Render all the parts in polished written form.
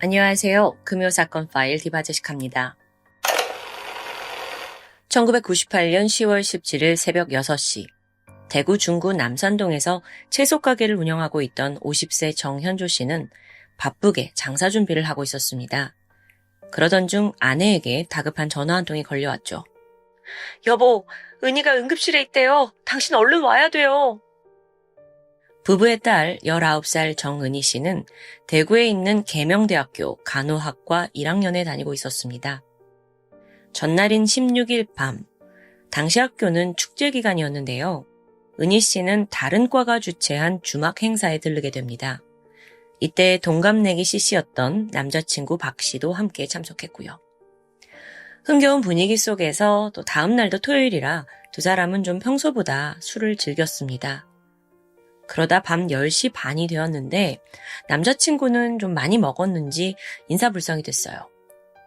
안녕하세요. 금요사건 파일 디바제식합니다. 1998년 10월 17일 새벽 6시 대구 중구 남산동에서 채소 가게를 운영하고 있던 50세 정현조 씨는 바쁘게 장사 준비를 하고 있었습니다. 그러던 중 아내에게 다급한 전화 한 통이 걸려왔죠. 여보, 은희가 응급실에 있대요. 당신 얼른 와야 돼요. 부부의 딸 19살 정은희 씨는 대구에 있는 계명대학교 간호학과 1학년에 다니고 있었습니다. 전날인 16일 밤, 당시 학교는 축제 기간이었는데요. 은희 씨는 다른 과가 주최한 주막 행사에 들르게 됩니다. 이때 동갑내기 CC였던 남자친구 박 씨도 함께 참석했고요. 흥겨운 분위기 속에서 또 다음 날도 토요일이라 두 사람은 좀 평소보다 술을 즐겼습니다. 그러다 밤 10시 반이 되었는데 남자친구는 좀 많이 먹었는지 인사불성이 됐어요.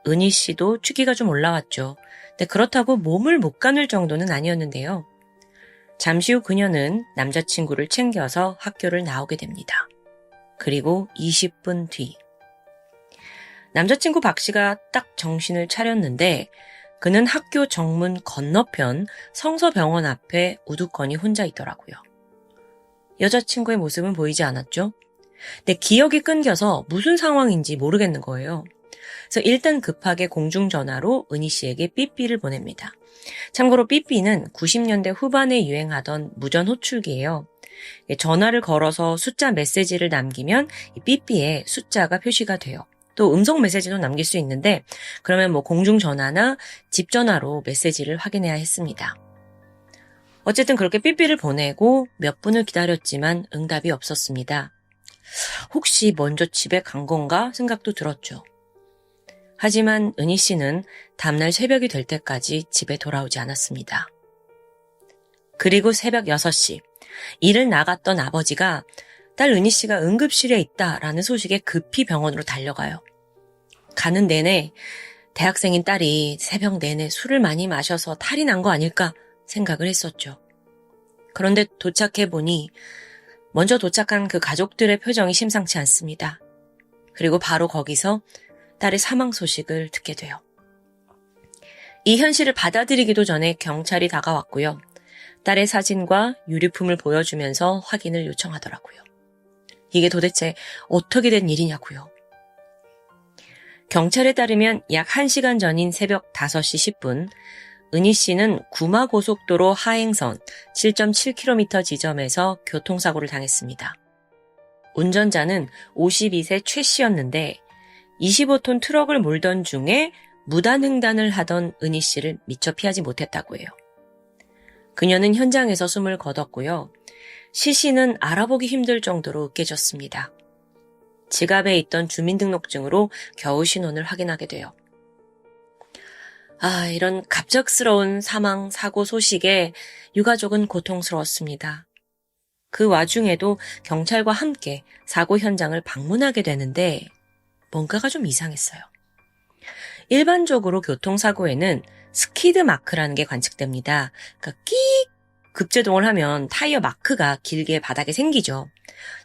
은희 씨도 취기가 좀 올라왔죠. 근데 그렇다고 몸을 못 가눌 정도는 아니었는데요. 잠시 후 그녀는 남자친구를 챙겨서 학교를 나오게 됩니다. 그리고 20분 뒤 남자친구 박 씨가 딱 정신을 차렸는데 그는 학교 정문 건너편 성서병원 앞에 우두커니 혼자 있더라고요. 여자친구의 모습은 보이지 않았죠. 근데 기억이 끊겨서 무슨 상황인지 모르겠는 거예요. 그래서 일단 급하게 공중전화로 은희 씨에게 삐삐를 보냅니다. 참고로 삐삐는 90년대 후반에 유행하던 무전 호출기예요. 전화를 걸어서 숫자 메시지를 남기면 이 삐삐에 숫자가 표시가 돼요. 또 음성 메시지도 남길 수 있는데 그러면 공중전화나 집전화로 메시지를 확인해야 했습니다. 어쨌든 그렇게 삐삐를 보내고 몇 분을 기다렸지만 응답이 없었습니다. 혹시 먼저 집에 간 건가 생각도 들었죠. 하지만 은희 씨는 다음날 새벽이 될 때까지 집에 돌아오지 않았습니다. 그리고 새벽 6시, 일을 나갔던 아버지가 딸 은희 씨가 응급실에 있다라는 소식에 급히 병원으로 달려가요. 가는 내내 대학생인 딸이 새벽 내내 술을 많이 마셔서 탈이 난 거 아닐까 생각을 했었죠. 그런데 도착해보니 먼저 도착한 그 가족들의 표정이 심상치 않습니다. 그리고 바로 거기서 딸의 사망 소식을 듣게 돼요. 이 현실을 받아들이기도 전에 경찰이 다가왔고요. 딸의 사진과 유류품을 보여주면서 확인을 요청하더라고요. 이게 도대체 어떻게 된 일이냐고요. 경찰에 따르면 약 1시간 전인 새벽 5시 10분 은희 씨는 구마고속도로 하행선 7.7km 지점에서 교통사고를 당했습니다. 운전자는 52세 최 씨였는데 25톤 트럭을 몰던 중에 무단횡단을 하던 은희 씨를 미처 피하지 못했다고 해요. 그녀는 현장에서 숨을 거뒀고요. 시 씨는 알아보기 힘들 정도로 으깨졌습니다. 지갑에 있던 주민등록증으로 겨우 신원을 확인하게 돼요. 이런 갑작스러운 사망, 사고 소식에 유가족은 고통스러웠습니다. 그 와중에도 경찰과 함께 사고 현장을 방문하게 되는데 뭔가가 좀 이상했어요. 일반적으로 교통사고에는 스키드 마크라는 게 관측됩니다. 그러니까 끼익 급제동을 하면 타이어 마크가 길게 바닥에 생기죠.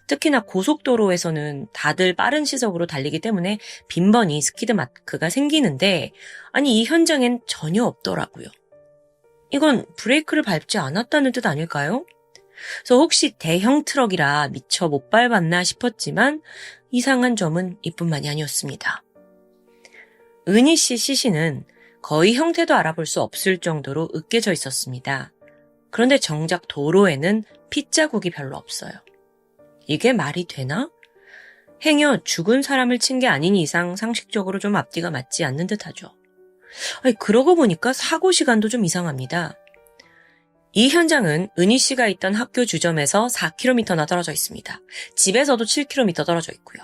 특히나 고속도로에서는 다들 빠른 시속으로 달리기 때문에 빈번히 스키드 마크가 생기는데 이 현장엔 전혀 없더라고요. 이건 브레이크를 밟지 않았다는 뜻 아닐까요? 그래서 혹시 대형 트럭이라 미처 못 밟았나 싶었지만 이상한 점은 이뿐만이 아니었습니다. 은희 씨 시신은 거의 형태도 알아볼 수 없을 정도로 으깨져 있었습니다. 그런데 정작 도로에는 핏자국이 별로 없어요. 이게 말이 되나? 행여 죽은 사람을 친 게 아닌 이상 상식적으로 좀 앞뒤가 맞지 않는 듯하죠. 그러고 보니까 사고 시간도 좀 이상합니다. 이 현장은 은희 씨가 있던 학교 주점에서 4km나 떨어져 있습니다. 집에서도 7km 떨어져 있고요.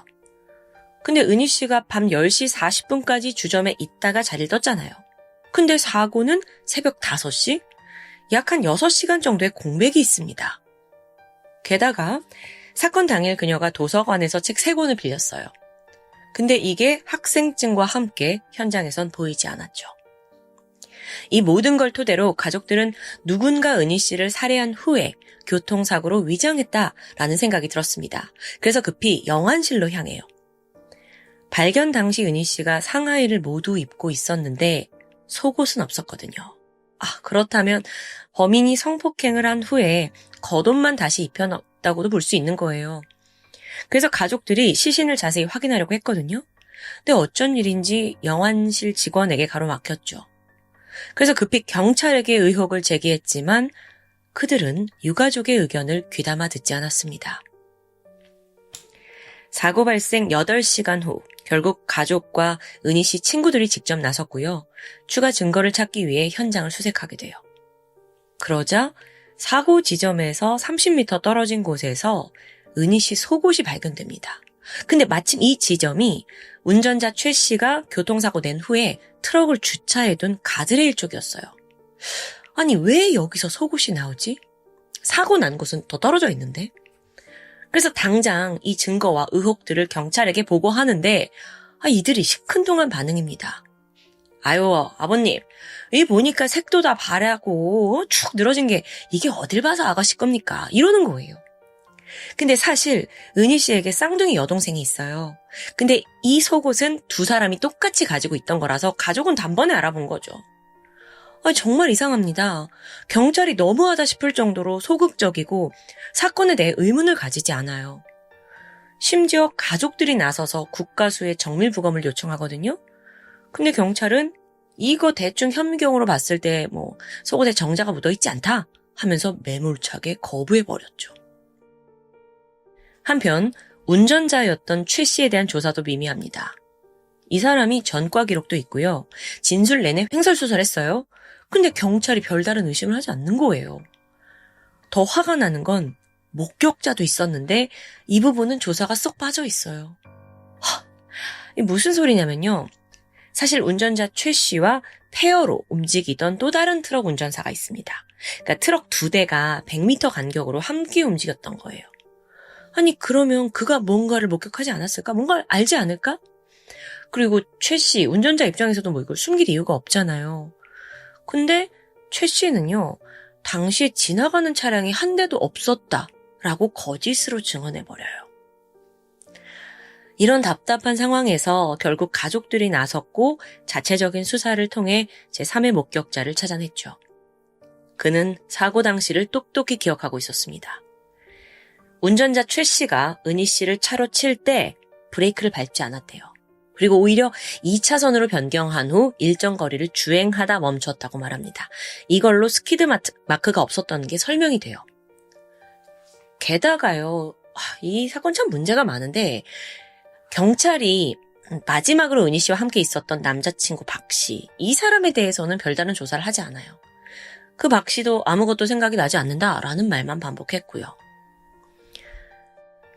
근데 은희 씨가 밤 10시 40분까지 주점에 있다가 자리를 떴잖아요. 근데 사고는 새벽 5시? 약 한 6시간 정도의 공백이 있습니다. 게다가 사건 당일 그녀가 도서관에서 책 3권을 빌렸어요. 근데 이게 학생증과 함께 현장에선 보이지 않았죠. 이 모든 걸 토대로 가족들은 누군가 은희 씨를 살해한 후에 교통사고로 위장했다라는 생각이 들었습니다. 그래서 급히 영안실로 향해요. 발견 당시 은희 씨가 상하이를 모두 입고 있었는데 속옷은 없었거든요. 그렇다면 범인이 성폭행을 한 후에 겉옷만 다시 입혀놨다고도 볼 수 있는 거예요. 그래서 가족들이 시신을 자세히 확인하려고 했거든요. 근데 어쩐 일인지 영안실 직원에게 가로막혔죠. 그래서 급히 경찰에게 의혹을 제기했지만 그들은 유가족의 의견을 귀담아 듣지 않았습니다. 사고 발생 8시간 후 결국 가족과 은희 씨 친구들이 직접 나섰고요. 추가 증거를 찾기 위해 현장을 수색하게 돼요. 그러자 사고 지점에서 30m 떨어진 곳에서 은희 씨 속옷이 발견됩니다. 근데 마침 이 지점이 운전자 최 씨가 교통사고 낸 후에 트럭을 주차해둔 가드레일 쪽이었어요. 아니, 왜 여기서 속옷이 나오지? 사고 난 곳은 더 떨어져 있는데? 그래서 당장 이 증거와 의혹들을 경찰에게 보고하는데 이들이 시큰둥한 반응입니다. 아유, 아버님, 이 보니까 색도 다 바라고 축 늘어진 게 이게 어딜 봐서 아가씨 겁니까? 이러는 거예요. 근데 사실 은희 씨에게 쌍둥이 여동생이 있어요. 근데 이 속옷은 두 사람이 똑같이 가지고 있던 거라서 가족은 단번에 알아본 거죠. 정말 이상합니다. 경찰이 너무하다 싶을 정도로 소극적이고 사건에 대해 의문을 가지지 않아요. 심지어 가족들이 나서서 국가수에 정밀부검을 요청하거든요. 근데 경찰은 이거 대충 현미경으로 봤을 때 속옷에 정자가 묻어있지 않다 하면서 매몰차게 거부해버렸죠. 한편 운전자였던 최 씨에 대한 조사도 미미합니다. 이 사람이 전과 기록도 있고요. 진술 내내 횡설수설했어요. 근데 경찰이 별다른 의심을 하지 않는 거예요. 더 화가 나는 건 목격자도 있었는데 이 부분은 조사가 쏙 빠져 있어요. 이게 무슨 소리냐면요. 사실 운전자 최 씨와 페어로 움직이던 또 다른 트럭 운전사가 있습니다. 그러니까 트럭 2대가 100m 간격으로 함께 움직였던 거예요. 아니, 그러면 그가 뭔가를 목격하지 않았을까? 뭔가를 알지 않을까? 그리고 최 씨, 운전자 입장에서도 이걸 숨길 이유가 없잖아요. 근데 최 씨는요, 당시에 지나가는 차량이 한 대도 없었다라고 거짓으로 증언해버려요. 이런 답답한 상황에서 결국 가족들이 나섰고 자체적인 수사를 통해 제3의 목격자를 찾아냈죠. 그는 사고 당시를 똑똑히 기억하고 있었습니다. 운전자 최 씨가 은희 씨를 차로 칠 때 브레이크를 밟지 않았대요. 그리고 오히려 2차선으로 변경한 후 일정 거리를 주행하다 멈췄다고 말합니다. 이걸로 스키드 마크가 없었던 게 설명이 돼요. 게다가요, 이 사건 참 문제가 많은데 경찰이 마지막으로 은희 씨와 함께 있었던 남자친구 박 씨, 이 사람에 대해서는 별다른 조사를 하지 않아요. 그 박 씨도 아무것도 생각이 나지 않는다라는 말만 반복했고요.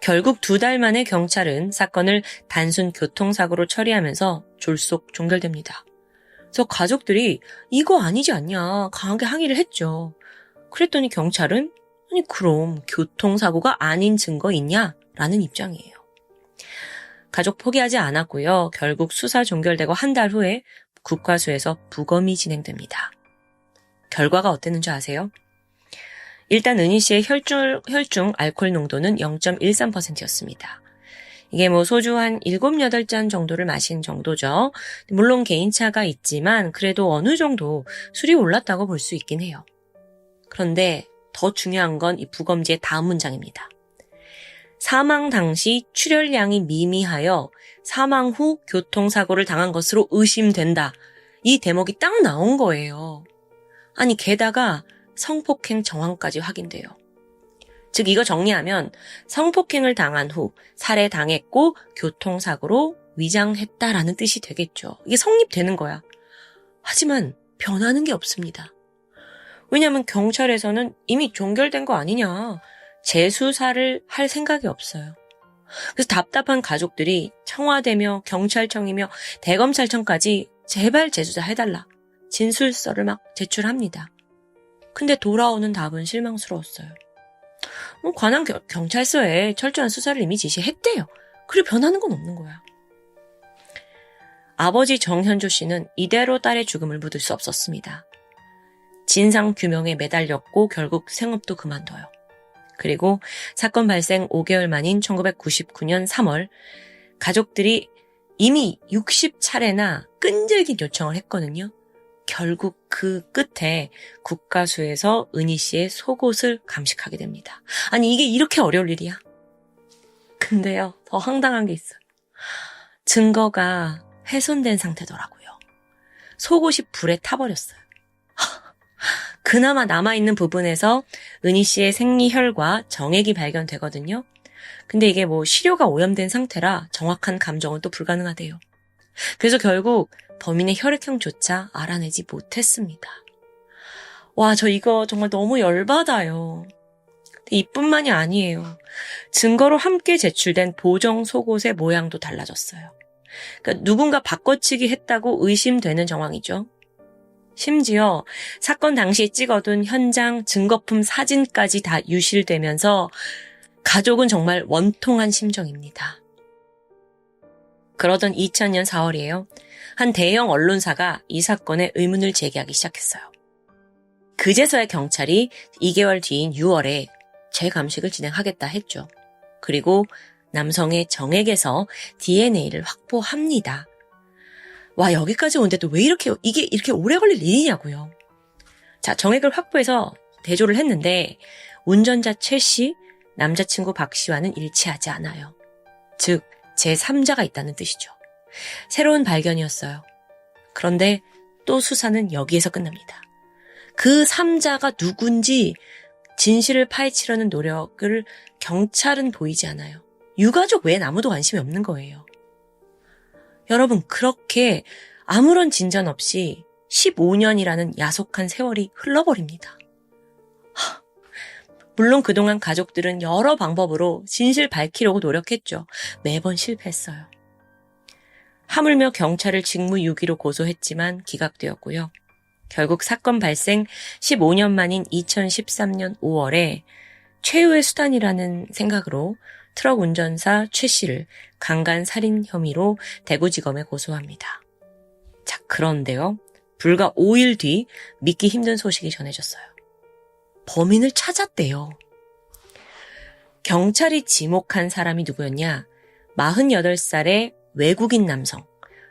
결국 2달 만에 경찰은 사건을 단순 교통사고로 처리하면서 졸속 종결됩니다. 그래서 가족들이 이거 아니지 않냐 강하게 항의를 했죠. 그랬더니 경찰은 그럼 교통사고가 아닌 증거 있냐라는 입장이에요. 가족 포기하지 않았고요. 결국 수사 종결되고 한 달 후에 국과수에서 부검이 진행됩니다. 결과가 어땠는지 아세요? 일단 은희 씨의 혈중 알코올 농도는 0.13%였습니다. 이게 소주 한 7, 8잔 정도를 마신 정도죠. 물론 개인차가 있지만 그래도 어느 정도 술이 올랐다고 볼 수 있긴 해요. 그런데 더 중요한 건 이 부검지의 다음 문장입니다. 사망 당시 출혈량이 미미하여 사망 후 교통사고를 당한 것으로 의심된다. 이 대목이 딱 나온 거예요. 아니, 게다가 성폭행 정황까지 확인돼요. 즉 이거 정리하면 성폭행을 당한 후 살해당했고 교통사고로 위장했다라는 뜻이 되겠죠. 이게 성립되는 거야. 하지만 변하는 게 없습니다. 왜냐하면 경찰에서는 이미 종결된 거 아니냐. 재수사를 할 생각이 없어요. 그래서 답답한 가족들이 청와대며 경찰청이며 대검찰청까지 제발 재수사 해달라. 진술서를 막 제출합니다. 근데 돌아오는 답은 실망스러웠어요. 관할 경찰서에 철저한 수사를 이미 지시했대요. 그리고 변하는 건 없는 거야. 아버지 정현조 씨는 이대로 딸의 죽음을 묻을 수 없었습니다. 진상규명에 매달렸고 결국 생업도 그만둬요. 그리고 사건 발생 5개월 만인 1999년 3월 가족들이 이미 60차례나 끈질긴 요청을 했거든요. 결국 그 끝에 국가수에서 은희 씨의 속옷을 감식하게 됩니다. 아니, 이게 이렇게 어려울 일이야? 근데요, 더 황당한 게 있어요. 증거가 훼손된 상태더라고요. 속옷이 불에 타버렸어요. 그나마 남아있는 부분에서 은희 씨의 생리혈과 정액이 발견되거든요. 근데 이게 시료가 오염된 상태라 정확한 감정은 또 불가능하대요. 그래서 결국 범인의 혈액형조차 알아내지 못했습니다. 와, 저 이거 정말 너무 열받아요. 이뿐만이 아니에요. 증거로 함께 제출된 보정 속옷의 모양도 달라졌어요. 그러니까 누군가 바꿔치기 했다고 의심되는 정황이죠. 심지어 사건 당시에 찍어둔 현장 증거품 사진까지 다 유실되면서 가족은 정말 원통한 심정입니다. 그러던 2000년 4월이에요. 한 대형 언론사가 이 사건에 의문을 제기하기 시작했어요. 그제서야 경찰이 2개월 뒤인 6월에 재감식을 진행하겠다 했죠. 그리고 남성의 정액에서 DNA를 확보합니다. 와, 여기까지 오는데도 왜 이게 이렇게 오래 걸릴 일이냐고요. 자, 정액을 확보해서 대조를 했는데 운전자 최 씨, 남자친구 박 씨와는 일치하지 않아요. 즉, 제3자가 있다는 뜻이죠. 새로운 발견이었어요. 그런데 또 수사는 여기에서 끝납니다. 그 3자가 누군지 진실을 파헤치려는 노력을 경찰은 보이지 않아요. 유가족 외엔 아무도 관심이 없는 거예요. 여러분, 그렇게 아무런 진전 없이 15년이라는 야속한 세월이 흘러버립니다. 물론 그동안 가족들은 여러 방법으로 진실 밝히려고 노력했죠. 매번 실패했어요. 하물며 경찰을 직무유기로 고소했지만 기각되었고요. 결국 사건 발생 15년 만인 2013년 5월에 최후의 수단이라는 생각으로 트럭 운전사 최 씨를 강간살인 혐의로 대구지검에 고소합니다. 자, 그런데요. 불과 5일 뒤 믿기 힘든 소식이 전해졌어요. 범인을 찾았대요. 경찰이 지목한 사람이 누구였냐? 48살의 외국인 남성,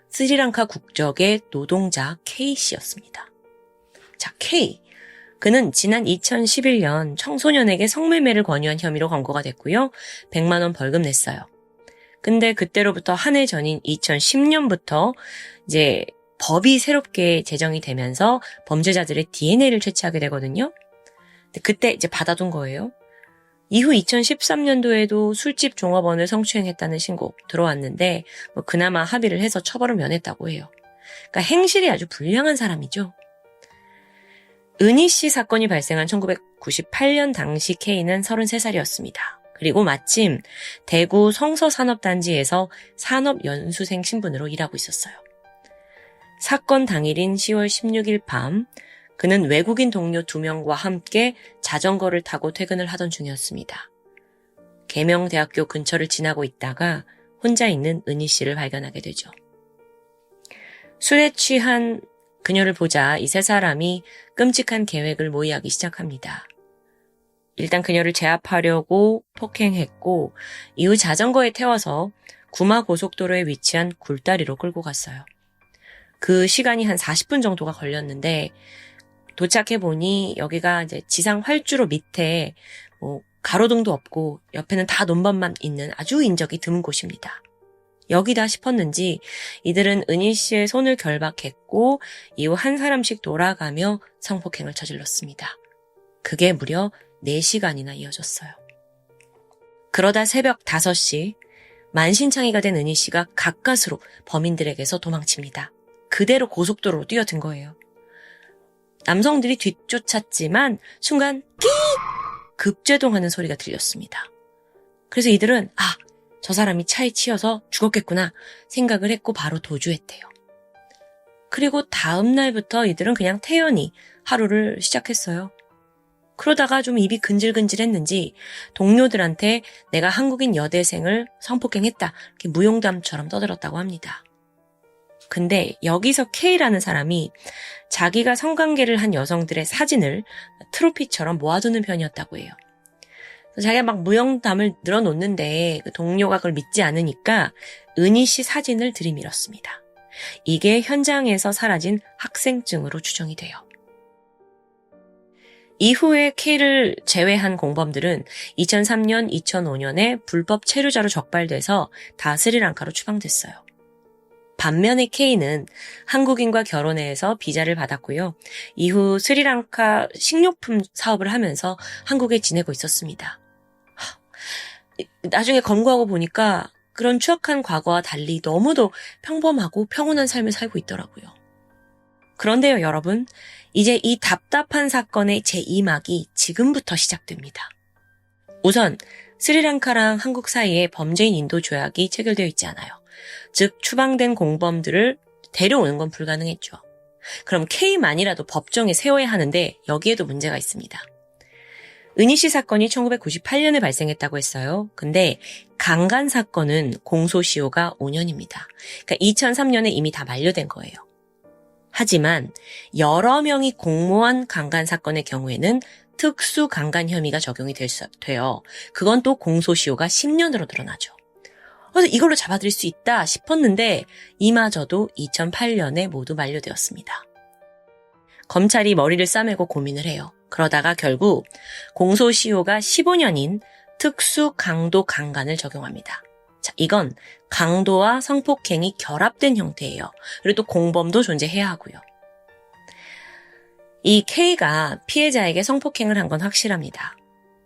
스리랑카 국적의 노동자 K 씨였습니다. 자, K. 그는 지난 2011년 청소년에게 성매매를 권유한 혐의로 검거가 됐고요. 100만 원 벌금 냈어요. 근데 그때로부터 한 해 전인 2010년부터 이제 법이 새롭게 제정이 되면서 범죄자들의 DNA를 채취하게 되거든요. 그때 이제 받아둔 거예요. 이후 2013년도에도 술집 종업원을 성추행했다는 신고 들어왔는데 그나마 합의를 해서 처벌을 면했다고 해요. 그러니까 행실이 아주 불량한 사람이죠. 은희 씨 사건이 발생한 1998년 당시 K는 33살이었습니다. 그리고 마침 대구 성서산업단지에서 산업연수생 신분으로 일하고 있었어요. 사건 당일인 10월 16일 밤 그는 외국인 동료 2명과 함께 자전거를 타고 퇴근을 하던 중이었습니다. 계명대학교 근처를 지나고 있다가 혼자 있는 은희 씨를 발견하게 되죠. 술에 취한 그녀를 보자 이 세 사람이 끔찍한 계획을 모의하기 시작합니다. 일단 그녀를 제압하려고 폭행했고 이후 자전거에 태워서 구마고속도로에 위치한 굴다리로 끌고 갔어요. 그 시간이 한 40분 정도가 걸렸는데 도착해보니 여기가 이제 지상 활주로 밑에 가로등도 없고 옆에는 다 논밭만 있는 아주 인적이 드문 곳입니다. 여기다 싶었는지 이들은 은희 씨의 손을 결박했고 이후 한 사람씩 돌아가며 성폭행을 저질렀습니다. 그게 무려 4시간이나 이어졌어요. 그러다 새벽 5시 만신창이가 된 은희 씨가 가까스로 범인들에게서 도망칩니다. 그대로 고속도로로 뛰어든 거예요. 남성들이 뒤쫓았지만 순간 끼익! 급제동하는 소리가 들렸습니다. 그래서 이들은 저 사람이 차에 치여서 죽었겠구나 생각을 했고 바로 도주했대요. 그리고 다음 날부터 이들은 그냥 태연히 하루를 시작했어요. 그러다가 좀 입이 근질근질했는지 동료들한테 내가 한국인 여대생을 성폭행했다 이렇게 무용담처럼 떠들었다고 합니다. 근데 여기서 K라는 사람이 자기가 성관계를 한 여성들의 사진을 트로피처럼 모아두는 편이었다고 해요. 자기가 막 무용담을 늘어놓는데 그 동료가 그걸 믿지 않으니까 은희 씨 사진을 들이밀었습니다. 이게 현장에서 사라진 학생증으로 추정이 돼요. 이후에 K를 제외한 공범들은 2003년, 2005년에 불법 체류자로 적발돼서 다 스리랑카로 추방됐어요. 반면에 K는 한국인과 결혼해서 비자를 받았고요. 이후 스리랑카 식료품 사업을 하면서 한국에 지내고 있었습니다. 나중에 검거하고 보니까 그런 추악한 과거와 달리 너무도 평범하고 평온한 삶을 살고 있더라고요. 그런데요, 여러분. 이제 이 답답한 사건의 제2막이 지금부터 시작됩니다. 우선 스리랑카랑 한국 사이에 범죄인 인도 조약이 체결되어 있지 않아요. 즉 추방된 공범들을 데려오는 건 불가능했죠. 그럼 K만이라도 법정에 세워야 하는데 여기에도 문제가 있습니다. 은희 씨 사건이 1998년에 발생했다고 했어요. 근데 강간 사건은 공소시효가 5년입니다. 그러니까 2003년에 이미 다 만료된 거예요. 하지만 여러 명이 공모한 강간 사건의 경우에는 특수 강간 혐의가 적용이 돼요. 그건 또 공소시효가 10년으로 늘어나죠. 그래서 이걸로 잡아들일 수 있다 싶었는데 이마저도 2008년에 모두 만료되었습니다. 검찰이 머리를 싸매고 고민을 해요. 그러다가 결국 공소시효가 15년인 특수 강도 강간을 적용합니다. 자, 이건 강도와 성폭행이 결합된 형태예요. 그리고 또 공범도 존재해야 하고요. 이 K가 피해자에게 성폭행을 한 건 확실합니다.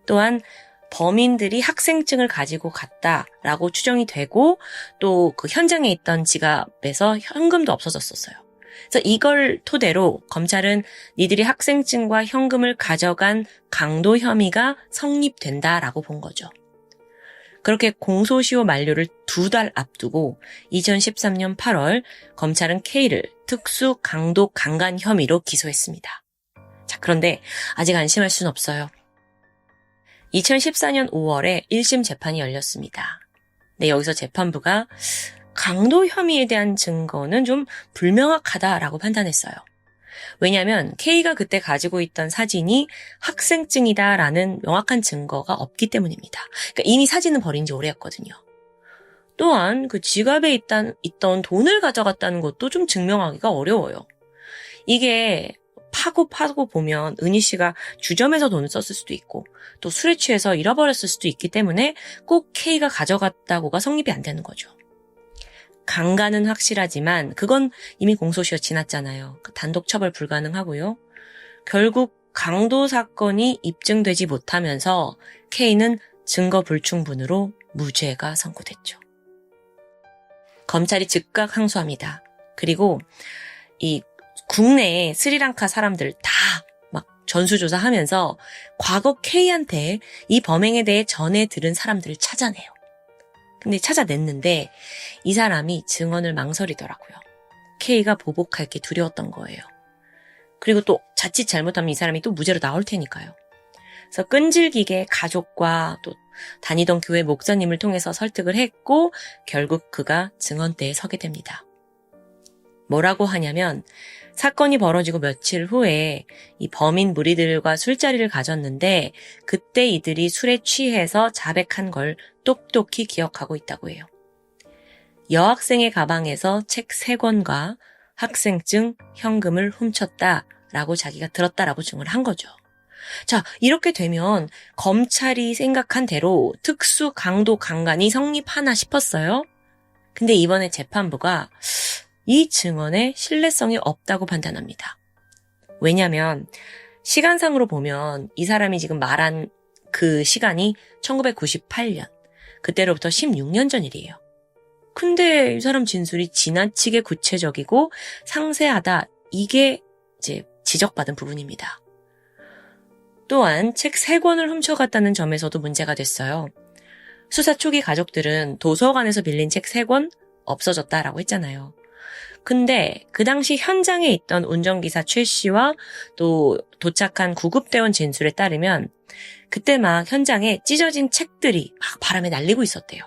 또한 범인들이 학생증을 가지고 갔다라고 추정이 되고 또 그 현장에 있던 지갑에서 현금도 없어졌었어요. 그래서 이걸 토대로 검찰은 니들이 학생증과 현금을 가져간 강도 혐의가 성립된다라고 본 거죠. 그렇게 공소시효 만료를 2달 앞두고 2013년 8월 검찰은 K를 특수 강도 강간 혐의로 기소했습니다. 자, 그런데 아직 안심할 수는 없어요. 2014년 5월에 1심 재판이 열렸습니다. 네, 여기서 재판부가 강도 혐의에 대한 증거는 좀 불명확하다라고 판단했어요. 왜냐하면 K가 그때 가지고 있던 사진이 학생증이다라는 명확한 증거가 없기 때문입니다. 그러니까 이미 사진은 버린 지 오래였거든요. 또한 그 지갑에 있던 돈을 가져갔다는 것도 좀 증명하기가 어려워요. 이게 파고 보면 은희 씨가 주점에서 돈을 썼을 수도 있고 또 술에 취해서 잃어버렸을 수도 있기 때문에 꼭 K가 가져갔다고가 성립이 안 되는 거죠. 강간은 확실하지만 그건 이미 공소시효 지났잖아요. 단독 처벌 불가능하고요. 결국 강도 사건이 입증되지 못하면서 K는 증거 불충분으로 무죄가 선고됐죠. 검찰이 즉각 항소합니다. 그리고 이 국내 스리랑카 사람들 다 막 전수조사하면서 과거 K한테 이 범행에 대해 전해 들은 사람들을 찾아내요. 근데 찾아냈는데 이 사람이 증언을 망설이더라고요. K가 보복할 게 두려웠던 거예요. 그리고 또 자칫 잘못하면 이 사람이 또 무죄로 나올 테니까요. 그래서 끈질기게 가족과 또 다니던 교회 목사님을 통해서 설득을 했고 결국 그가 증언대에 서게 됩니다. 뭐라고 하냐면 사건이 벌어지고 며칠 후에 이 범인 무리들과 술자리를 가졌는데 그때 이들이 술에 취해서 자백한 걸 똑똑히 기억하고 있다고 해요. 여학생의 가방에서 책 3권과 학생증, 현금을 훔쳤다라고 자기가 들었다라고 증언을 한 거죠. 자, 이렇게 되면 검찰이 생각한 대로 특수 강도 강간이 성립하나 싶었어요. 근데 이번에 재판부가 이 증언에 신뢰성이 없다고 판단합니다. 왜냐하면 시간상으로 보면 이 사람이 지금 말한 그 시간이 1998년, 그때로부터 16년 전 일이에요. 근데 이 사람 진술이 지나치게 구체적이고 상세하다, 이게 이제 지적받은 부분입니다. 또한 책 3권을 훔쳐갔다는 점에서도 문제가 됐어요. 수사 초기 가족들은 도서관에서 빌린 책 3권 없어졌다라고 했잖아요. 근데 그 당시 현장에 있던 운전기사 최 씨와 또 도착한 구급대원 진술에 따르면 그때 막 현장에 찢어진 책들이 막 바람에 날리고 있었대요.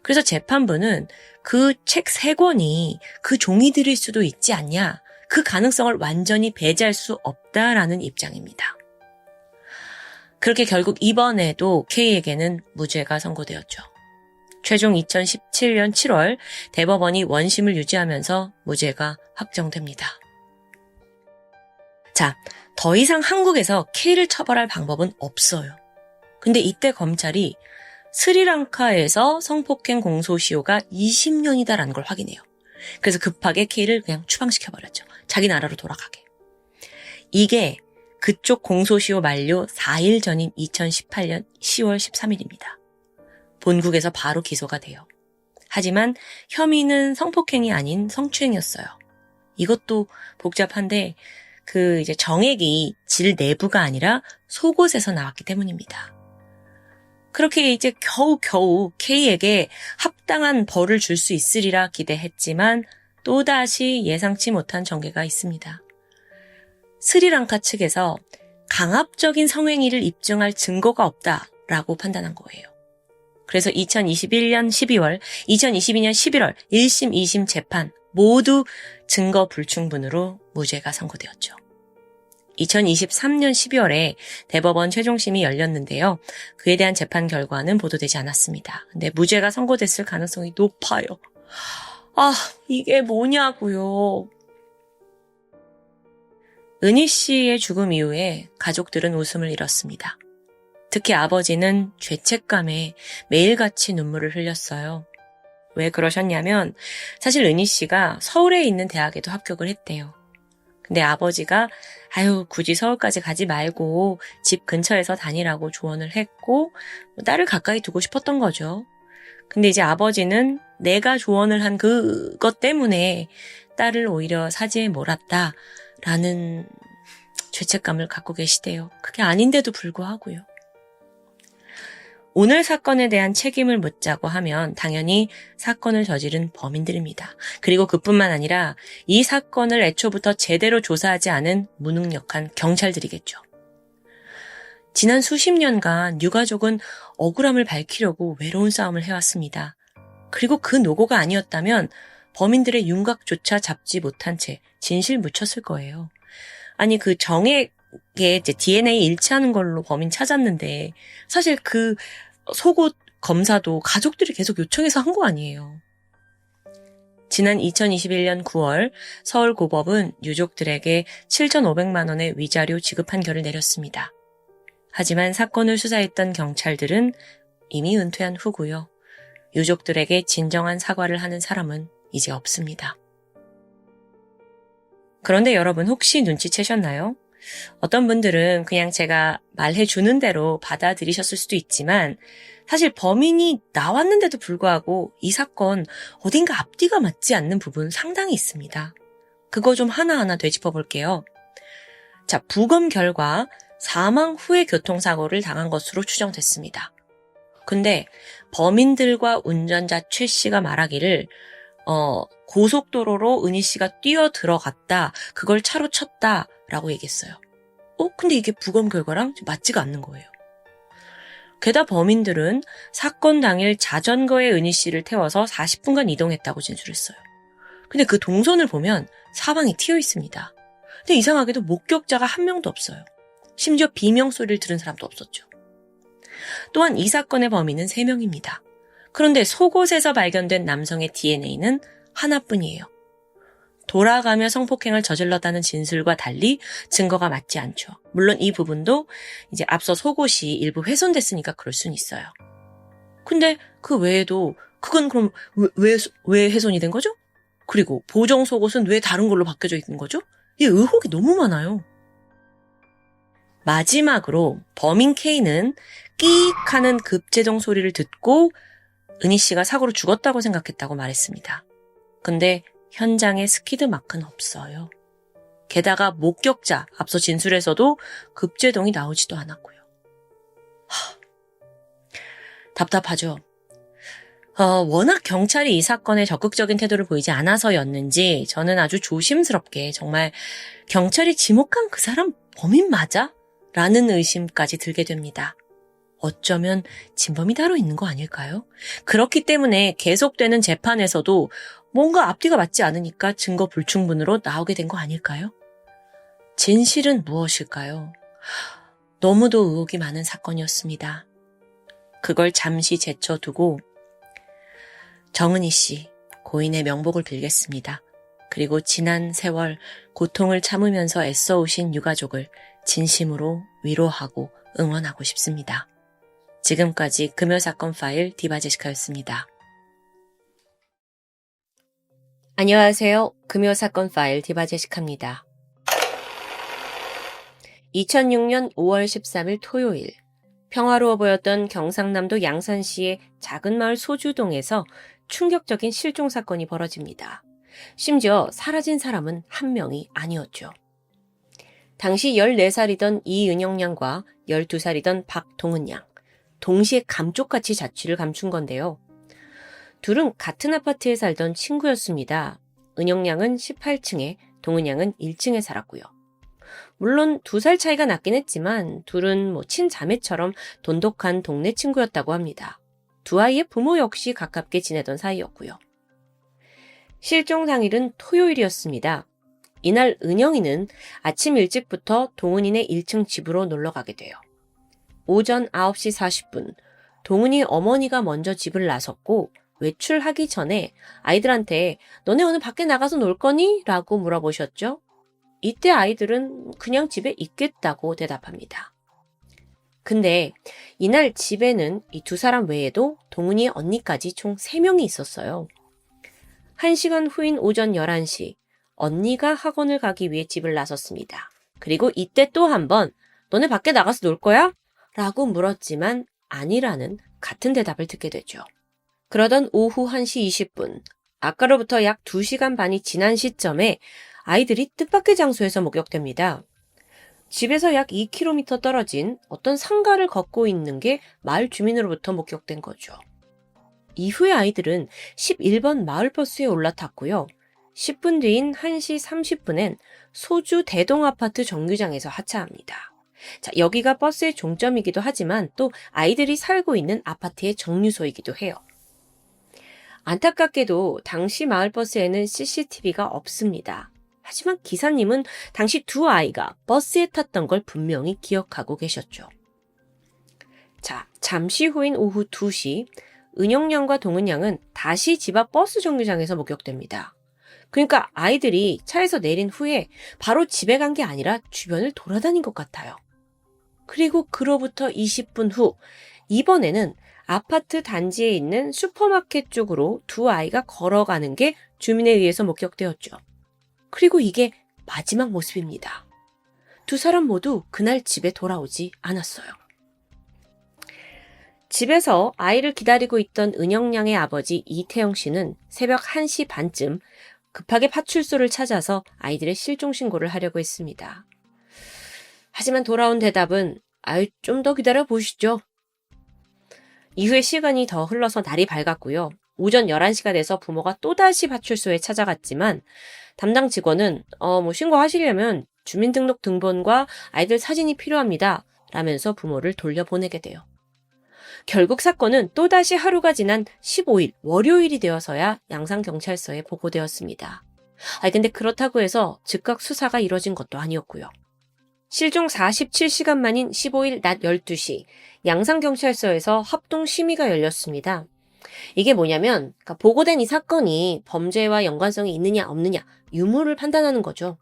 그래서 재판부는 그 책 3권이 그 종이들일 수도 있지 않냐, 그 가능성을 완전히 배제할 수 없다라는 입장입니다. 그렇게 결국 이번에도 K에게는 무죄가 선고되었죠. 최종 2017년 7월 대법원이 원심을 유지하면서 무죄가 확정됩니다. 자, 더 이상 한국에서 K를 처벌할 방법은 없어요. 근데 이때 검찰이 스리랑카에서 성폭행 공소시효가 20년이다라는 걸 확인해요. 그래서 급하게 K를 그냥 추방시켜버렸죠. 자기 나라로 돌아가게. 이게 그쪽 공소시효 만료 4일 전인 2018년 10월 13일입니다. 본국에서 바로 기소가 돼요. 하지만 혐의는 성폭행이 아닌 성추행이었어요. 이것도 복잡한데 이제 정액이 질 내부가 아니라 속옷에서 나왔기 때문입니다. 그렇게 이제 겨우 K에게 합당한 벌을 줄 수 있으리라 기대했지만 또다시 예상치 못한 전개가 있습니다. 스리랑카 측에서 강압적인 성행위를 입증할 증거가 없다라고 판단한 거예요. 그래서 2021년 12월, 2022년 11월 1심, 2심 재판 모두 증거 불충분으로 무죄가 선고되었죠. 2023년 12월에 대법원 최종심이 열렸는데요. 그에 대한 재판 결과는 보도되지 않았습니다. 근데 무죄가 선고됐을 가능성이 높아요. 이게 뭐냐고요. 은희 씨의 죽음 이후에 가족들은 웃음을 잃었습니다. 특히 아버지는 죄책감에 매일같이 눈물을 흘렸어요. 왜 그러셨냐면 사실 은희 씨가 서울에 있는 대학에도 합격을 했대요. 근데 아버지가 굳이 서울까지 가지 말고 집 근처에서 다니라고 조언을 했고 딸을 가까이 두고 싶었던 거죠. 근데 이제 아버지는 내가 조언을 한 그것 때문에 딸을 오히려 사지에 몰았다라는 죄책감을 갖고 계시대요. 그게 아닌데도 불구하고요. 오늘 사건에 대한 책임을 묻자고 하면 당연히 사건을 저지른 범인들입니다. 그리고 그뿐만 아니라 이 사건을 애초부터 제대로 조사하지 않은 무능력한 경찰들이겠죠. 지난 수십 년간 유가족은 억울함을 밝히려고 외로운 싸움을 해왔습니다. 그리고 그 노고가 아니었다면 범인들의 윤곽조차 잡지 못한 채 진실 묻혔을 거예요. 아니 그 정액에 이제 DNA 일치하는 걸로 범인 찾았는데 사실 그 속옷 검사도 가족들이 계속 요청해서 한 거 아니에요. 지난 2021년 9월 서울고법은 유족들에게 7,500만 원의 위자료 지급 판결을 내렸습니다. 하지만 사건을 수사했던 경찰들은 이미 은퇴한 후고요. 유족들에게 진정한 사과를 하는 사람은 이제 없습니다. 그런데 여러분 혹시 눈치채셨나요? 어떤 분들은 그냥 제가 말해주는 대로 받아들이셨을 수도 있지만 사실 범인이 나왔는데도 불구하고 이 사건 어딘가 앞뒤가 맞지 않는 부분 상당히 있습니다. 그거 좀 하나하나 되짚어 볼게요. 자, 부검 결과 사망 후에 교통사고를 당한 것으로 추정됐습니다. 근데 범인들과 운전자 최 씨가 말하기를 고속도로로 은희 씨가 뛰어 들어갔다. 그걸 차로 쳤다라고 얘기했어요. 근데 이게 부검 결과랑 맞지가 않는 거예요. 게다가 범인들은 사건 당일 자전거에 은희 씨를 태워서 40분간 이동했다고 진술했어요. 근데 그 동선을 보면 사방이 튀어 있습니다. 근데 이상하게도 목격자가 한 명도 없어요. 심지어 비명 소리를 들은 사람도 없었죠. 또한 이 사건의 범인은 3명입니다. 그런데 속옷에서 발견된 남성의 DNA는 하나뿐이에요. 돌아가며 성폭행을 저질렀다는 진술과 달리 증거가 맞지 않죠. 물론 이 부분도 이제 앞서 속옷이 일부 훼손됐으니까 그럴 수는 있어요. 근데 그 외에도 그건 그럼 왜 훼손이 된 거죠? 그리고 보정 속옷은 왜 다른 걸로 바뀌어져 있는 거죠? 이 의혹이 너무 많아요. 마지막으로 범인 K는 끼익 하는 급제동 소리를 듣고 은희 씨가 사고로 죽었다고 생각했다고 말했습니다. 근데 현장에 스키드 마크는 없어요. 게다가 목격자, 앞서 진술에서도 급제동이 나오지도 않았고요. 답답하죠. 워낙 경찰이 이 사건에 적극적인 태도를 보이지 않아서였는지 저는 아주 조심스럽게 정말 경찰이 지목한 그 사람 범인 맞아? 라는 의심까지 들게 됩니다. 어쩌면 진범이 따로 있는 거 아닐까요? 그렇기 때문에 계속되는 재판에서도 뭔가 앞뒤가 맞지 않으니까 증거 불충분으로 나오게 된 거 아닐까요? 진실은 무엇일까요? 너무도 의혹이 많은 사건이었습니다. 그걸 잠시 제쳐두고 정은희 씨, 고인의 명복을 빌겠습니다. 그리고 지난 세월 고통을 참으면서 애써오신 유가족을 진심으로 위로하고 응원하고 싶습니다. 지금까지 금요사건 파일 디바제시카였습니다. 안녕하세요. 금요사건 파일 디바제시카입니다. 2006년 5월 13일 토요일, 평화로워 보였던 경상남도 양산시의 작은 마을 소주동에서 충격적인 실종 사건이 벌어집니다. 심지어 사라진 사람은 한 명이 아니었죠. 당시 14살이던 이은영 양과 12살이던 박동은 양, 동시에 감쪽같이 자취를 감춘 건데요. 둘은 같은 아파트에 살던 친구였습니다. 은영 양은 18층에, 동은 양은 1층에 살았고요. 물론 2살 차이가 났긴 했지만 둘은 친자매처럼 돈독한 동네 친구였다고 합니다. 두 아이의 부모 역시 가깝게 지내던 사이였고요. 실종 당일은 토요일이었습니다. 이날 은영이는 아침 일찍부터 동은이네 1층 집으로 놀러가게 돼요. 오전 9시 40분, 동은이 어머니가 먼저 집을 나섰고 외출하기 전에 아이들한테 너네 오늘 밖에 나가서 놀 거니? 라고 물어보셨죠? 이때 아이들은 그냥 집에 있겠다고 대답합니다. 근데 이날 집에는 이 두 사람 외에도 동은이 언니까지 총 3명이 있었어요. 1시간 후인 오전 11시, 언니가 학원을 가기 위해 집을 나섰습니다. 그리고 이때 또 한 번 너네 밖에 나가서 놀 거야? 라고 물었지만 아니라는 같은 대답을 듣게 되죠. 그러던 오후 1시 20분, 아까로부터 약 2시간 반이 지난 시점에 아이들이 뜻밖의 장소에서 목격됩니다. 집에서 약 2km 떨어진 어떤 상가를 걷고 있는 게 마을 주민으로부터 목격된 거죠. 이후에 아이들은 11번 마을버스에 올라탔고요. 10분 뒤인 1시 30분엔 소주 대동아파트 정류장에서 하차합니다. 자, 여기가 버스의 종점이기도 하지만 또 아이들이 살고 있는 아파트의 정류소이기도 해요. 안타깝게도 당시 마을버스에는 CCTV가 없습니다. 하지만 기사님은 당시 두 아이가 버스에 탔던 걸 분명히 기억하고 계셨죠. 자, 잠시 후인 오후 2시, 은영 양과 동은 양은 다시 집 앞 버스 정류장에서 목격됩니다. 그러니까 아이들이 차에서 내린 후에 바로 집에 간 게 아니라 주변을 돌아다닌 것 같아요. 그리고 그로부터 20분 후, 이번에는 아파트 단지에 있는 슈퍼마켓 쪽으로 두 아이가 걸어가는 게 주민에 의해서 목격되었죠. 그리고 이게 마지막 모습입니다. 두 사람 모두 그날 집에 돌아오지 않았어요. 집에서 아이를 기다리고 있던 은영 양의 아버지 이태영 씨는 새벽 1시 반쯤 급하게 파출소를 찾아서 아이들의 실종 신고를 하려고 했습니다. 하지만 돌아온 대답은 좀 더 기다려 보시죠. 이후에 시간이 더 흘러서 날이 밝았고요. 오전 11시가 돼서 부모가 또다시 파출소에 찾아갔지만 담당 직원은 신고하시려면 주민등록 등본과 아이들 사진이 필요합니다. 라면서 부모를 돌려보내게 돼요. 결국 사건은 또다시 하루가 지난 15일 월요일이 되어서야 양산경찰서에 보고되었습니다. 근데 그렇다고 해서 즉각 수사가 이뤄진 것도 아니었고요. 실종 47시간 만인 15일 낮 12시 양산경찰서에서 합동심의가 열렸습니다. 이게 뭐냐면 보고된 이 사건이 범죄와 연관성이 있느냐 없느냐 유무를 판단하는 거죠.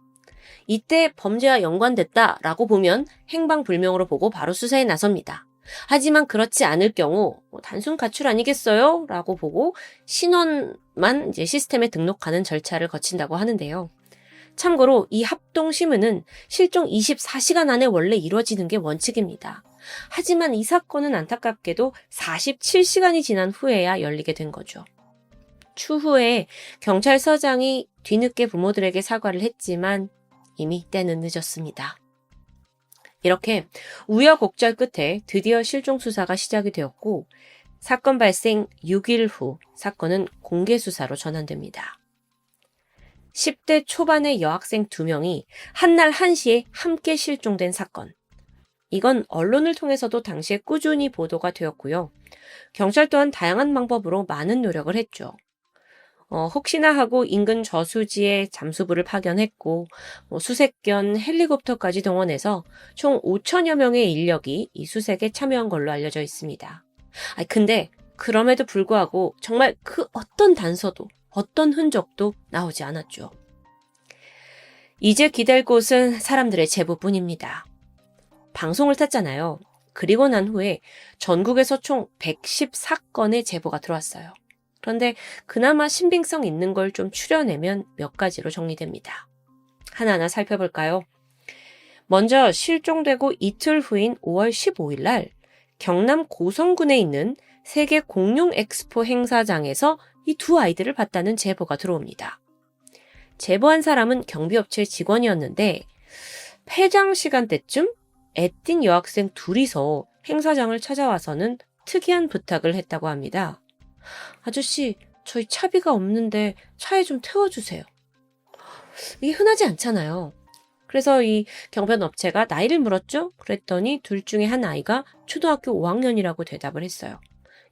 이때 범죄와 연관됐다라고 보면 행방불명으로 보고 바로 수사에 나섭니다. 하지만 그렇지 않을 경우 단순 가출 아니겠어요? 라고 보고 신원만 시스템에 등록하는 절차를 거친다고 하는데요. 참고로 이 합동심의는 실종 24시간 안에 원래 이루어지는 게 원칙입니다. 하지만 이 사건은 안타깝게도 47시간이 지난 후에야 열리게 된 거죠. 추후에 경찰서장이 뒤늦게 부모들에게 사과를 했지만 이미 때는 늦었습니다. 이렇게 우여곡절 끝에 드디어 실종 수사가 시작이 되었고 사건 발생 6일 후 사건은 공개 수사로 전환됩니다. 10대 초반의 여학생 2명이 한날 1시에 함께 실종된 사건. 이건 언론을 통해서도 당시에 꾸준히 보도가 되었고요. 경찰 또한 다양한 방법으로 많은 노력을 했죠. 혹시나 하고 인근 저수지에 잠수부를 파견했고 수색견 헬리콥터까지 동원해서 총 5천여 명의 인력이 이 수색에 참여한 걸로 알려져 있습니다. 근데 그럼에도 불구하고 정말 그 어떤 단서도 어떤 흔적도 나오지 않았죠. 이제 기댈 곳은 사람들의 제보뿐입니다. 방송을 탔잖아요. 그리고 난 후에 전국에서 총 114건의 제보가 들어왔어요. 그런데 그나마 신빙성 있는 걸 좀 추려내면 몇 가지로 정리됩니다. 하나하나 살펴볼까요? 먼저 실종되고 이틀 후인 5월 15일 날 경남 고성군에 있는 세계 공룡 엑스포 행사장에서 이 두 아이들을 봤다는 제보가 들어옵니다. 제보한 사람은 경비업체 직원이었는데 폐장 시간대쯤 애띤 여학생 둘이서 행사장을 찾아와서는 특이한 부탁을 했다고 합니다. 아저씨, 저희 차비가 없는데 차에 좀 태워주세요. 이게 흔하지 않잖아요. 그래서 이 경변 업체가 나이를 물었죠? 그랬더니 둘 중에 한 아이가 초등학교 5학년이라고 대답을 했어요.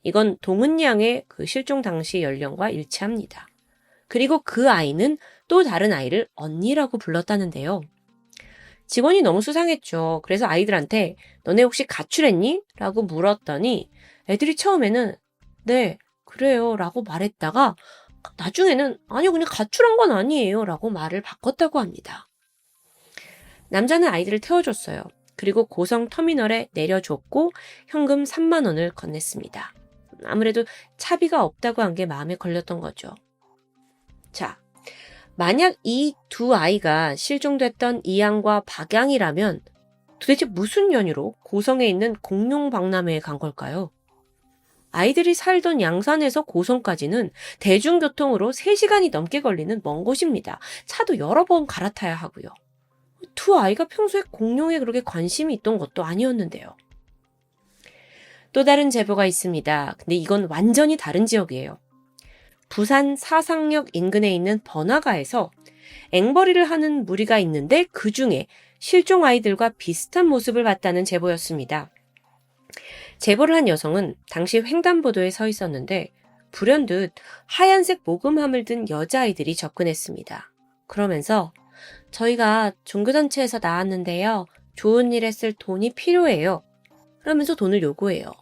이건 동은 양의 그 실종 당시 연령과 일치합니다. 그리고 그 아이는 또 다른 아이를 언니라고 불렀다는데요. 직원이 너무 수상했죠. 그래서 아이들한테 너네 혹시 가출했니? 라고 물었더니 애들이 처음에는 네, 그래요 라고 말했다가 나중에는 아니요, 그냥 가출한 건 아니에요 라고 말을 바꿨다고 합니다. 남자는 아이들을 태워줬어요. 그리고 고성 터미널에 내려줬고 현금 3만 원을 건넸습니다. 아무래도 차비가 없다고 한 게 마음에 걸렸던 거죠. 자, 만약 이 두 아이가 실종됐던 이양과 박양이라면 도대체 무슨 연유로 고성에 있는 공룡박람회에 간 걸까요? 아이들이 살던 양산에서 고성까지는 대중교통으로 3시간이 넘게 걸리는 먼 곳입니다. 차도 여러 번 갈아타야 하고요. 두 아이가 평소에 공룡에 그렇게 관심이 있던 것도 아니었는데요. 또 다른 제보가 있습니다. 근데 이건 완전히 다른 지역이에요. 부산 사상역 인근에 있는 번화가에서 앵벌이를 하는 무리가 있는데 그 중에 실종 아이들과 비슷한 모습을 봤다는 제보였습니다. 제보를 한 여성은 당시 횡단보도에 서 있었는데 불현듯 하얀색 모금함을 든 여자아이들이 접근했습니다. 그러면서 저희가 종교단체에서 나왔는데요. 좋은 일에 쓸 돈이 필요해요. 그러면서 돈을 요구해요.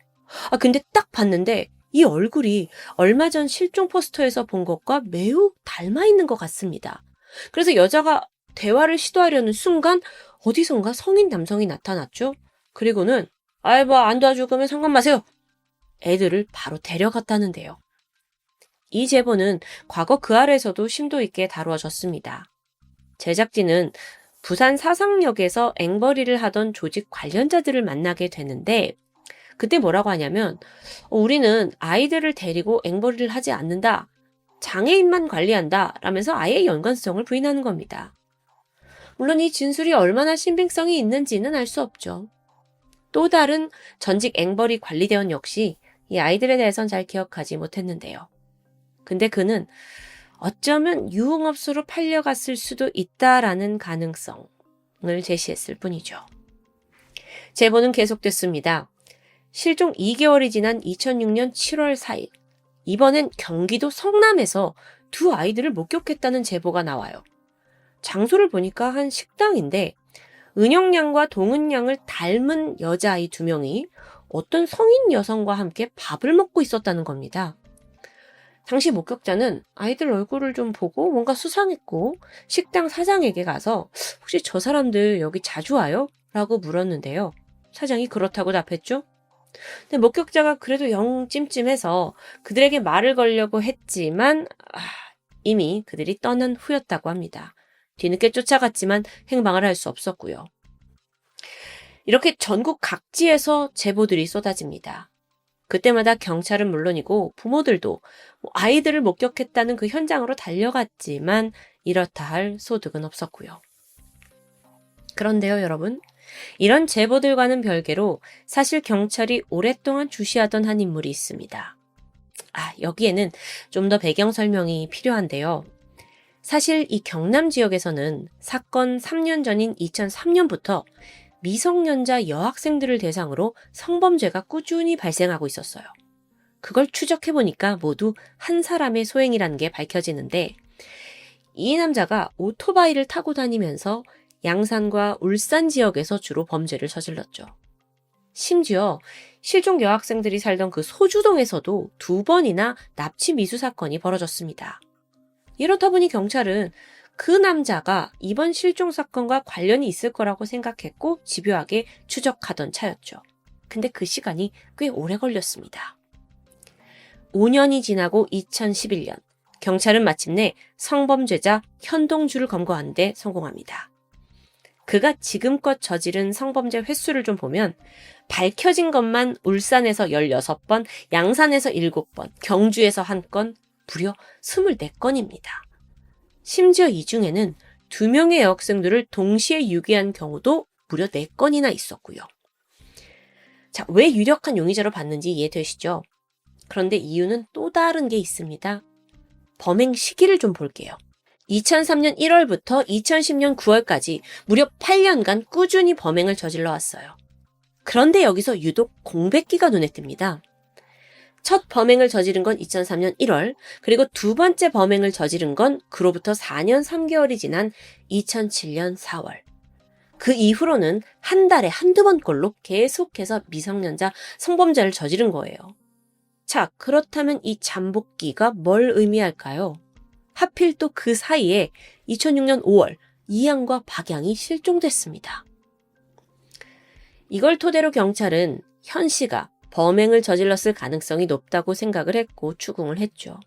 근데 딱 봤는데 이 얼굴이 얼마 전 실종 포스터에서 본 것과 매우 닮아 있는 것 같습니다. 그래서 여자가 대화를 시도하려는 순간 어디선가 성인 남성이 나타났죠. 그리고는 안 도와줄 거면 상관 마세요. 애들을 바로 데려갔다는데요. 이 제보는 과거 그 아래에서도 심도 있게 다루어졌습니다. 제작진은 부산 사상역에서 앵벌이를 하던 조직 관련자들을 만나게 되는데 그때 뭐라고 하냐면 우리는 아이들을 데리고 앵벌이를 하지 않는다. 장애인만 관리한다. 라면서 아예 연관성을 부인하는 겁니다. 물론 이 진술이 얼마나 신빙성이 있는지는 알 수 없죠. 또 다른 전직 앵벌이 관리대원 역시 이 아이들에 대해선 잘 기억하지 못했는데요. 근데 그는 어쩌면 유흥업소로 팔려갔을 수도 있다라는 가능성을 제시했을 뿐이죠. 제보는 계속됐습니다. 실종 2개월이 지난 2006년 7월 4일, 이번엔 경기도 성남에서 두 아이들을 목격했다는 제보가 나와요. 장소를 보니까 한 식당인데 은영양과 동은양을 닮은 여자아이 2명이 어떤 성인 여성과 함께 밥을 먹고 있었다는 겁니다. 당시 목격자는 아이들 얼굴을 좀 보고 뭔가 수상했고 식당 사장에게 가서 혹시 저 사람들 여기 자주 와요? 라고 물었는데요. 사장이 그렇다고 답했죠. 근데 목격자가 그래도 영 찜찜해서 그들에게 말을 걸려고 했지만 이미 그들이 떠난 후였다고 합니다. 뒤늦게 쫓아갔지만 행방을 할 수 없었고요. 이렇게 전국 각지에서 제보들이 쏟아집니다. 그때마다 경찰은 물론이고 부모들도 아이들을 목격했다는 그 현장으로 달려갔지만 이렇다 할 소득은 없었고요. 그런데요, 여러분. 이런 제보들과는 별개로 사실 경찰이 오랫동안 주시하던 한 인물이 있습니다. 여기에는 좀 더 배경 설명이 필요한데요. 사실 이 경남 지역에서는 사건 3년 전인 2003년부터 미성년자 여학생들을 대상으로 성범죄가 꾸준히 발생하고 있었어요. 그걸 추적해보니까 모두 한 사람의 소행이라는 게 밝혀지는데 이 남자가 오토바이를 타고 다니면서 양산과 울산 지역에서 주로 범죄를 저질렀죠. 심지어 실종 여학생들이 살던 그 소주동에서도 2번이나 납치 미수 사건이 벌어졌습니다. 이렇다 보니 경찰은 그 남자가 이번 실종 사건과 관련이 있을 거라고 생각했고 집요하게 추적하던 차였죠. 근데 그 시간이 꽤 오래 걸렸습니다. 5년이 지나고 2011년 경찰은 마침내 성범죄자 현동주를 검거하는 데 성공합니다. 그가 지금껏 저지른 성범죄 횟수를 좀 보면 밝혀진 것만 울산에서 16번, 양산에서 7번, 경주에서 1건, 무려 24건입니다. 심지어 이 중에는 2명의 여학생들을 동시에 유기한 경우도 무려 4건이나 있었고요. 자, 왜 유력한 용의자로 봤는지 이해되시죠? 그런데 이유는 또 다른 게 있습니다. 범행 시기를 좀 볼게요. 2003년 1월부터 2010년 9월까지 무려 8년간 꾸준히 범행을 저질러 왔어요. 그런데 여기서 유독 공백기가 눈에 띕니다. 첫 범행을 저지른 건 2003년 1월, 그리고 2번째 범행을 저지른 건 그로부터 4년 3개월이 지난 2007년 4월. 그 이후로는 한 달에 한두 번꼴로 계속해서 미성년자 성범죄를 저지른 거예요. 자, 그렇다면 이 잠복기가 뭘 의미할까요? 하필 또 그 사이에 2006년 5월 이양과 박양이 실종됐습니다. 이걸 토대로 경찰은 현 씨가 범행을 저질렀을 가능성이 높다고 생각을 했고 추궁을 했죠.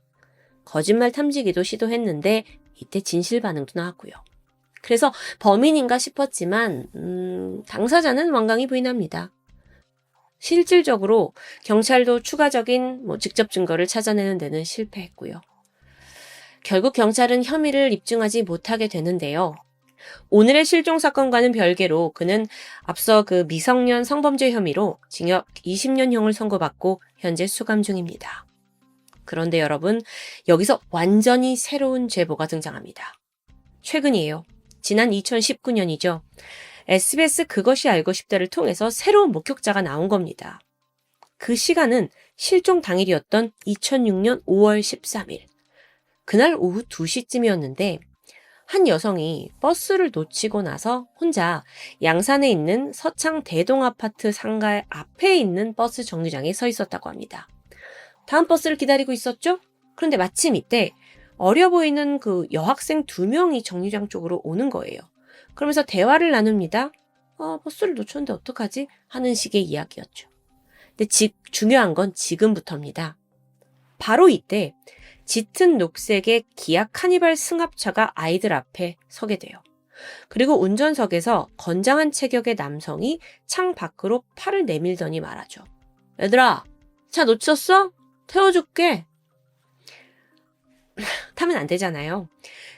거짓말 탐지기도 시도했는데 이때 진실 반응도 나왔고요. 그래서 범인인가 싶었지만 당사자는 완강히 부인합니다. 실질적으로 경찰도 추가적인 직접 증거를 찾아내는 데는 실패했고요. 결국 경찰은 혐의를 입증하지 못하게 되는데요. 오늘의 실종 사건과는 별개로 그는 앞서 그 미성년 성범죄 혐의로 징역 20년형을 선고받고 현재 수감 중입니다. 그런데 여러분, 여기서 완전히 새로운 제보가 등장합니다. 최근이에요. 지난 2019년이죠. SBS 그것이 알고 싶다를 통해서 새로운 목격자가 나온 겁니다. 그 시간은 실종 당일이었던 2006년 5월 13일. 그날 오후 2시쯤이었는데 한 여성이 버스를 놓치고 나서 혼자 양산에 있는 서창 대동 아파트 상가 앞에 있는 버스 정류장에 서 있었다고 합니다. 다음 버스를 기다리고 있었죠? 그런데 마침 이때 어려 보이는 그 여학생 2명이 정류장 쪽으로 오는 거예요. 그러면서 대화를 나눕니다. 버스를 놓쳤는데 어떡하지? 하는 식의 이야기였죠. 근데 중요한 건 지금부터입니다. 바로 이때 짙은 녹색의 기아 카니발 승합차가 아이들 앞에 서게 돼요. 그리고 운전석에서 건장한 체격의 남성이 창 밖으로 팔을 내밀더니 말하죠. 얘들아, 차 놓쳤어? 태워줄게. 타면 안 되잖아요.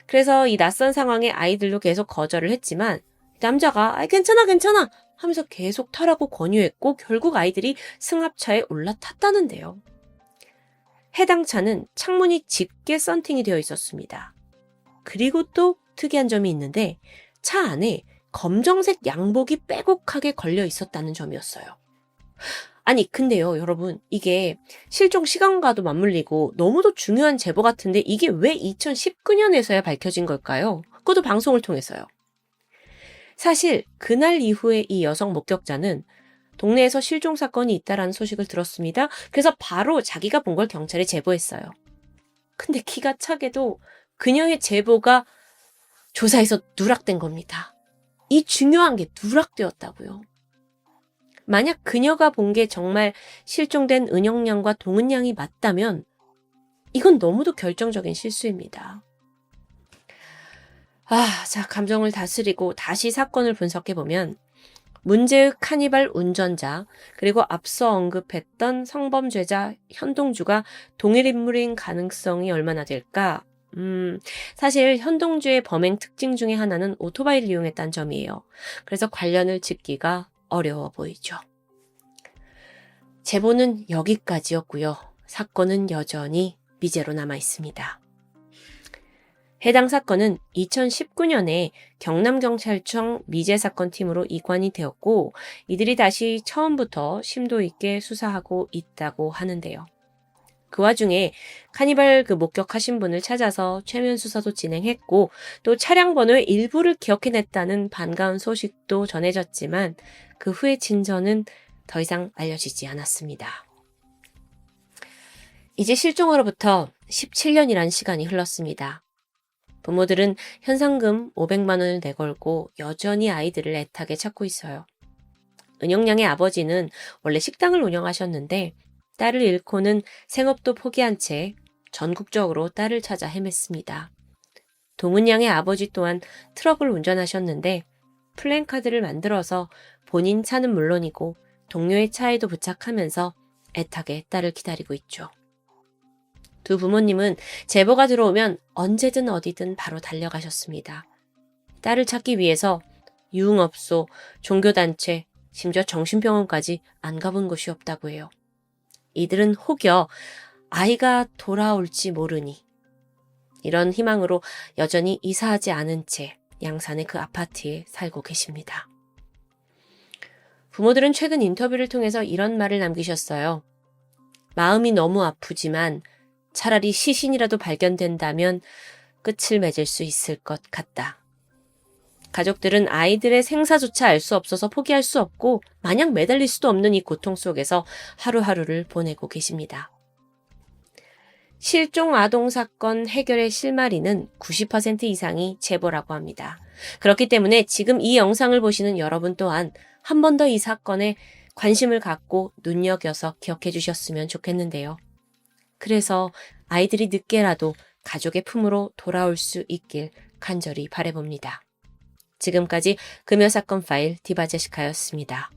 그래서 이 낯선 상황에 아이들도 계속 거절을 했지만 남자가 괜찮아 하면서 계속 타라고 권유했고 결국 아이들이 승합차에 올라탔다는데요. 해당 차는 창문이 짙게 썬팅이 되어 있었습니다. 그리고 또 특이한 점이 있는데 차 안에 검정색 양복이 빼곡하게 걸려 있었다는 점이었어요. 아니 근데요 여러분, 이게 실종 시간과도 맞물리고 너무도 중요한 제보 같은데 이게 왜 2019년에서야 밝혀진 걸까요? 그것도 방송을 통해서요. 사실 그날 이후에 이 여성 목격자는 동네에서 실종 사건이 있다라는 소식을 들었습니다. 그래서 바로 자기가 본 걸 경찰에 제보했어요. 근데 기가 차게도 그녀의 제보가 조사에서 누락된 겁니다. 이 중요한 게 누락되었다고요. 만약 그녀가 본 게 정말 실종된 은영양과 동은양이 맞다면 이건 너무도 결정적인 실수입니다. 자, 감정을 다스리고 다시 사건을 분석해보면 문제의 카니발 운전자 그리고 앞서 언급했던 성범죄자 현동주가 동일 인물인 가능성이 얼마나 될까? 사실 현동주의 범행 특징 중에 하나는 오토바이를 이용했다는 점이에요. 그래서 관련을 짓기가 어려워 보이죠. 제보는 여기까지였고요. 사건은 여전히 미제로 남아 있습니다. 해당 사건은 2019년에 경남경찰청 미제사건팀으로 이관이 되었고 이들이 다시 처음부터 심도 있게 수사하고 있다고 하는데요. 그 와중에 카니발 목격하신 분을 찾아서 최면 수사도 진행했고 또 차량 번호의 일부를 기억해냈다는 반가운 소식도 전해졌지만 그 후의 진전은 더 이상 알려지지 않았습니다. 이제 실종으로부터 17년이란 시간이 흘렀습니다. 부모들은 현상금 500만 원을 내걸고 여전히 아이들을 애타게 찾고 있어요. 은영양의 아버지는 원래 식당을 운영하셨는데 딸을 잃고는 생업도 포기한 채 전국적으로 딸을 찾아 헤맸습니다. 동은양의 아버지 또한 트럭을 운전하셨는데 플랜카드를 만들어서 본인 차는 물론이고 동료의 차에도 부착하면서 애타게 딸을 기다리고 있죠. 두 부모님은 제보가 들어오면 언제든 어디든 바로 달려가셨습니다. 딸을 찾기 위해서 유흥업소, 종교단체, 심지어 정신병원까지 안 가본 곳이 없다고 해요. 이들은 혹여 아이가 돌아올지 모르니 이런 희망으로 여전히 이사하지 않은 채 양산의 그 아파트에 살고 계십니다. 부모들은 최근 인터뷰를 통해서 이런 말을 남기셨어요. 마음이 너무 아프지만 차라리 시신이라도 발견된다면 끝을 맺을 수 있을 것 같다. 가족들은 아이들의 생사조차 알 수 없어서 포기할 수 없고 마냥 매달릴 수도 없는 이 고통 속에서 하루하루를 보내고 계십니다. 실종 아동 사건 해결의 실마리는 90% 이상이 제보라고 합니다. 그렇기 때문에 지금 이 영상을 보시는 여러분 또한 한 번 더 이 사건에 관심을 갖고 눈여겨서 기억해 주셨으면 좋겠는데요. 그래서 아이들이 늦게라도 가족의 품으로 돌아올 수 있길 간절히 바라봅니다. 지금까지 금요사건 파일 디바제시카였습니다.